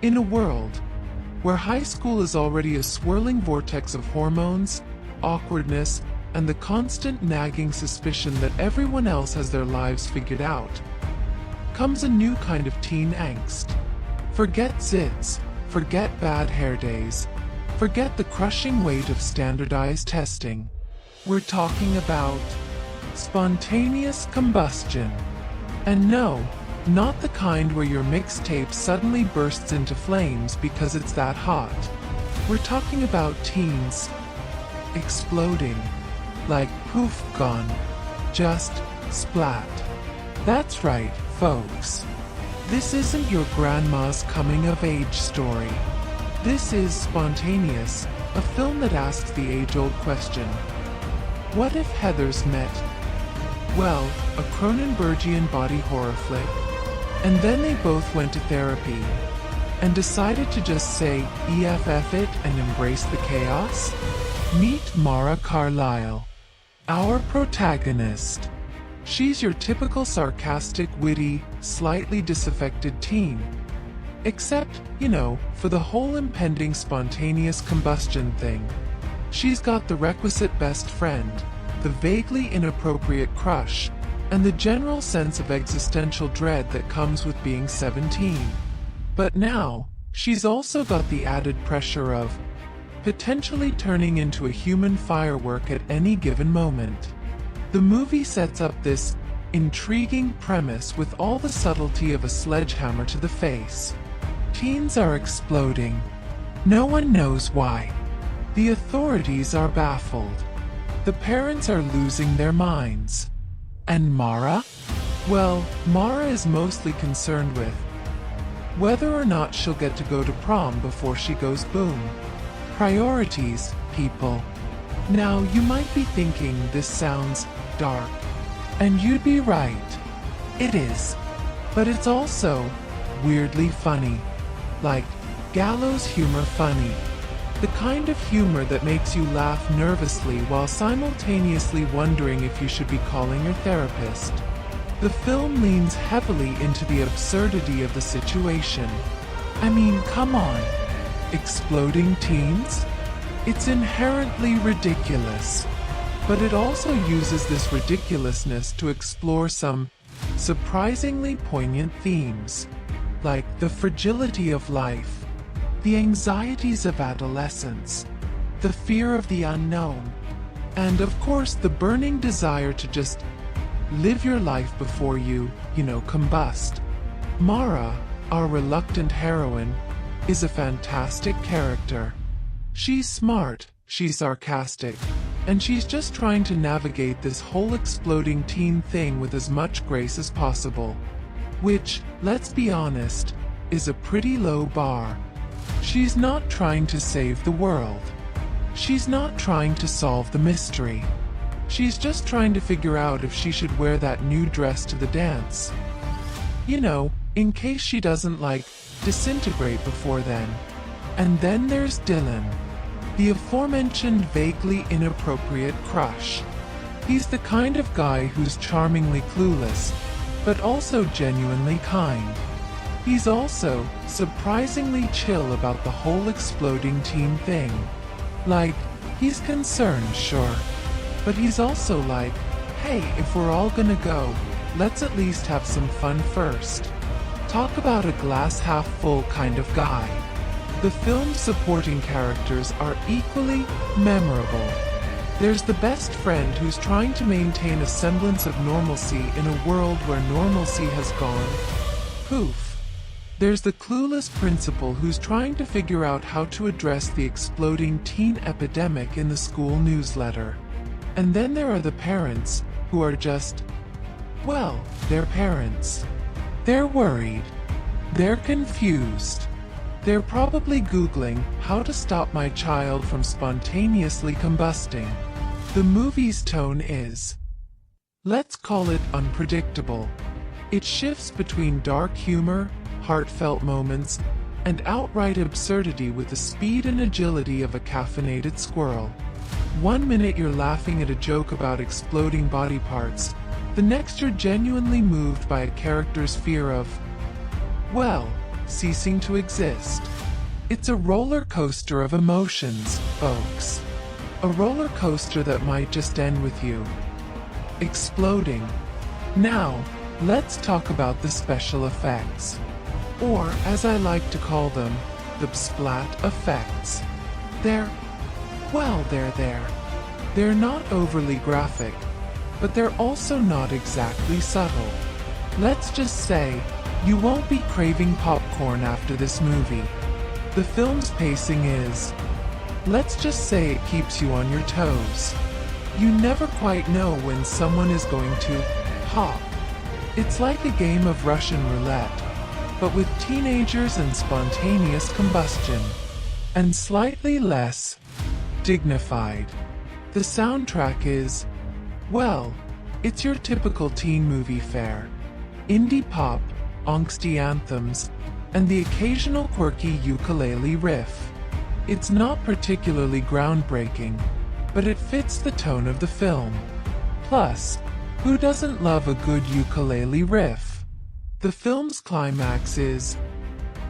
In a world where high school is already a swirling vortex of hormones, awkwardness, and the constant nagging suspicion that everyone else has their lives figured out, comes a new kind of teen angst. Forget zits, forget bad hair days, forget the crushing weight of standardized testing. We're talking about spontaneous combustion. And no, not the kind where your mixtape suddenly bursts into flames because it's that hot. We're talking about teens exploding, like poof gone, just splat. That's right, folks. This isn't your grandma's coming-of-age story. This is Spontaneous, a film that asks the age-old question. What if Heathers met, well, a Cronenbergian body horror flick, and then they both went to therapy, and decided to just say EFF it and embrace the chaos? Meet Mara Carlyle, our protagonist. She's your typical sarcastic, witty, slightly disaffected teen. Except, for the whole impending spontaneous combustion thing. She's got the requisite best friend, the vaguely inappropriate crush, and the general sense of existential dread that comes with being 17. But now, she's also got the added pressure of potentially turning into a human firework at any given moment. The movie sets up this intriguing premise with all the subtlety of a sledgehammer to the face. Teens are exploding. No one knows why. The authorities are baffled. The parents are losing their minds. And Mara? Well, Mara is mostly concerned with whether or not she'll get to go to prom before she goes boom. Priorities, people. Now, you might be thinking this sounds dark. And you'd be right. It is. But it's also weirdly funny. Like gallows humor funny. The kind of humor that makes you laugh nervously while simultaneously wondering if you should be calling your therapist. The film leans heavily into the absurdity of the situation. I mean, come on. Exploding teens? It's inherently ridiculous. But it also uses this ridiculousness to explore some surprisingly poignant themes, like the fragility of life, the anxieties of adolescence, the fear of the unknown, and of course the burning desire to just live your life before you, combust. Mara, our reluctant heroine, is a fantastic character. She's smart, she's sarcastic, and she's just trying to navigate this whole exploding teen thing with as much grace as possible. Which, let's be honest, is a pretty low bar. She's not trying to save the world. She's not trying to solve the mystery. She's just trying to figure out if she should wear that new dress to the dance. In case she doesn't, disintegrate before then. And then there's Dylan, the aforementioned vaguely inappropriate crush. He's the kind of guy who's charmingly clueless, but also genuinely kind. He's also surprisingly chill about the whole exploding teen thing. He's concerned, sure, but he's also like, hey, if we're all gonna go, let's at least have some fun first. Talk about a glass half full kind of guy. The film's supporting characters are equally memorable. There's the best friend who's trying to maintain a semblance of normalcy in a world where normalcy has gone poof. There's the clueless principal who's trying to figure out how to address the exploding teen epidemic in the school newsletter. And then there are the parents, who are just, well, they're parents. They're worried. They're confused. They're probably Googling how to stop my child from spontaneously combusting. The movie's tone is, let's call it unpredictable. It shifts between dark humor, heartfelt moments, and outright absurdity with the speed and agility of a caffeinated squirrel. One minute you're laughing at a joke about exploding body parts, the next you're genuinely moved by a character's fear of, well, ceasing to exist. It's a roller coaster of emotions, folks. A roller coaster that might just end with you exploding. Now, let's talk about the special effects. Or, as I like to call them, the splat effects. They're there. They're not overly graphic, but they're also not exactly subtle. Let's just say, you won't be craving popcorn after this movie. The film's pacing is, let's just say it keeps you on your toes. You never quite know when someone is going to pop. It's like a game of Russian roulette, but with teenagers and spontaneous combustion, and slightly less dignified. The soundtrack is, well, it's your typical teen movie fare. Indie pop, angsty anthems, and the occasional quirky ukulele riff. It's not particularly groundbreaking, but it fits the tone of the film. Plus, who doesn't love a good ukulele riff? The film's climax is,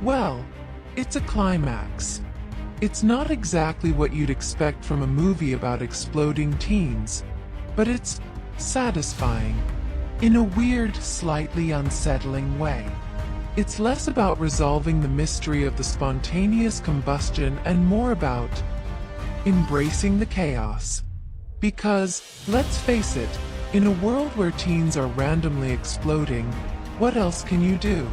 well, it's a climax. It's not exactly what you'd expect from a movie about exploding teens, but it's satisfying in a weird, slightly unsettling way. It's less about resolving the mystery of the spontaneous combustion and more about embracing the chaos. Because, let's face it, in a world where teens are randomly exploding, what else can you do?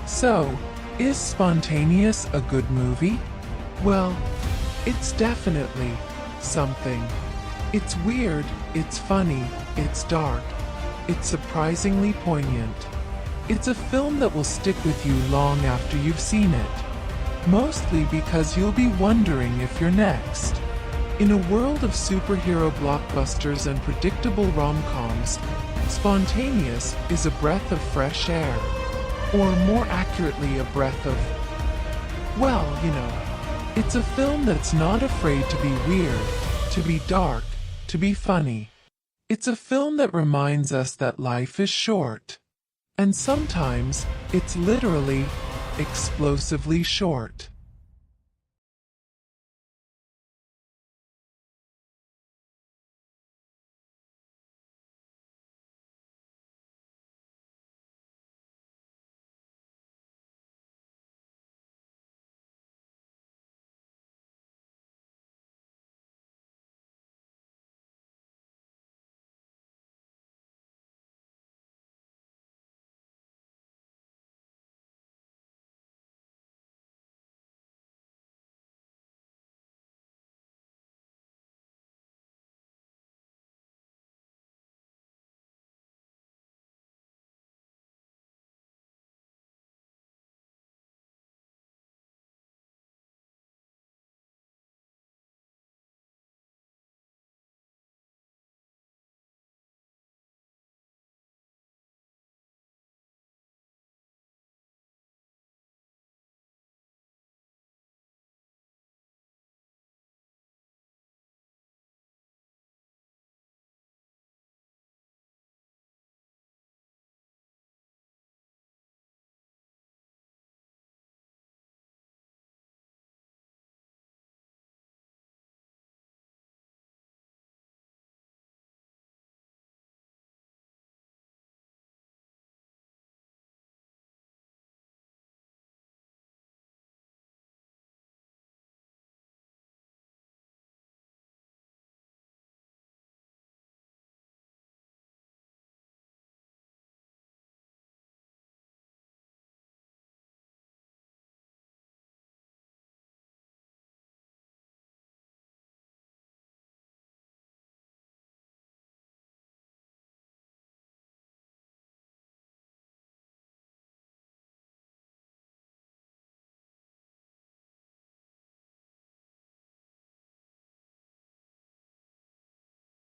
So, is Spontaneous a good movie? Well, it's definitely something. It's weird, it's funny, it's dark, it's surprisingly poignant. It's a film that will stick with you long after you've seen it. Mostly because you'll be wondering if you're next. In a world of superhero blockbusters and predictable rom-coms, Spontaneous is a breath of fresh air. Or more accurately, a breath of, well, it's a film that's not afraid to be weird, to be dark, to be funny. It's a film that reminds us that life is short. And sometimes, it's literally explosively short.